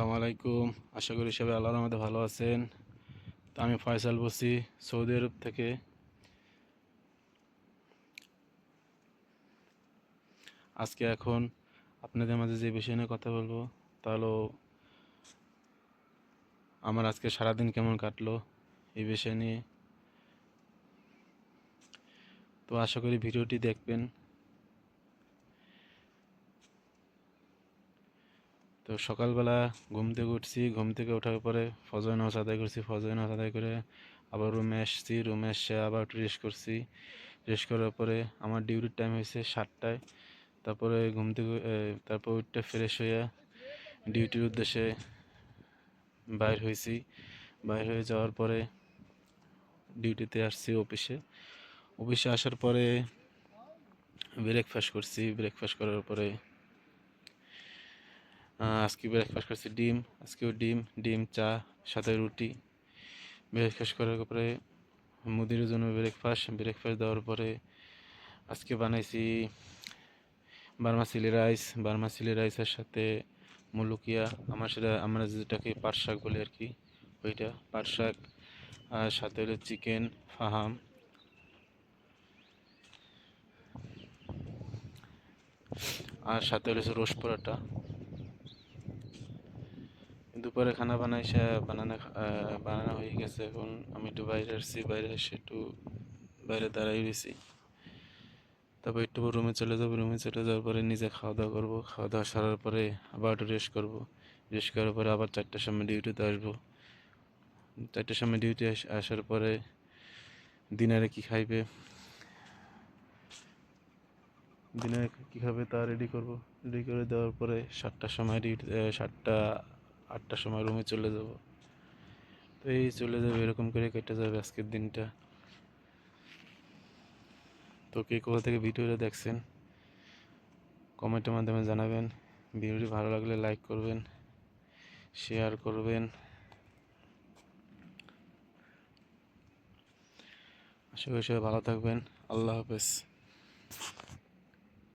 আসসালামু আলাইকুম। আশা করি সবাই আল্লাহর রহমতে ভালো আছেন। তো আমি ফয়সাল বলছি সৌদি আরব থেকে। আজকে এখন আপনাদের মাঝে যে বিষয় নিয়ে কথা বলবো তা হলো আমার আজকে সারাদিন কেমন কাটলো এই বিষয় নিয়ে। তো আশা করি ভিডিওটি দেখবেন। তো সকালবেলা ঘুম থেকে উঠছি, ঘুম থেকে ওঠার পরে ফজর নামাজ আদায় করছি, ফজর নামাজ আদায় করে আবার রুমে আসছি, রুমে এসে আবার একটু রেস্ট করছি। রেস্ট করার পরে আমার ডিউটির টাইম হয়েছে 7টায়। তারপরে ঘুম থেকে তারপর উঠতে ফ্রেশ হয়ে ডিউটির উদ্দেশ্যে বাইর হয়েছি। বাইর হয়ে যাওয়ার পরে ডিউটিতে আসছি অফিসে। অফিসে আসার পরে ব্রেকফাস্ট করছি। ব্রেকফাস্ট করার পরে আজকে ব্রেকফাস্ট করছি ডিম, আজকেও ডিম, ডিম চা সাথে রুটি। ব্রেকফাস্ট করার পরে মুদির জন্য ব্রেকফাস্ট দেওয়ার পরে আজকে বানাইছি বার্মাসিলি রাইসের সাথে মুলুকিয়া। আমরা যেটাকে পাট শাক বলি আর কি, ওইটা পাট শাক। আর সাথে হলো চিকেন ফাহাম। আর সাথে হলো রোস্ট পরোটা। দুপুরে খানা বানানো হয়ে গেছে। এখন আমি একটু বাইরে আসছি, বাইরে এসে একটু বাইরে দাঁড়াই রয়েছি। তারপর একটু রুমে চলে যাবো, রুমে চলে যাওয়ার পরে নিজে খাওয়া দাওয়া করবো। খাওয়া দাওয়া সারার পরে আবার একটু রেস্ট করবো। রেস্ট করার পরে আবার 4টার সময় ডিউটিতে আসবো। 4টার সময় ডিউটি আসার পরে ডিনারে কি খাইবে, ডিনারে কী খাবে তা রেডি করবো। রেডি করে দেওয়ার পরে 7টার সময় 8টার সময় রুমে চলে যাব। তো এই চলে যাবে, এরকম করে কেটে যাবে আজকের দিনটা। তো কে কোথা থেকে ভিডিওটা দেখছেন কমেন্টের মাধ্যমে জানাবেন। ভিডিওটি ভালো লাগলে লাইক করবেন, শেয়ার করবেন। আশা করি সবাই ভালো থাকবেন। আল্লাহ হাফেজ।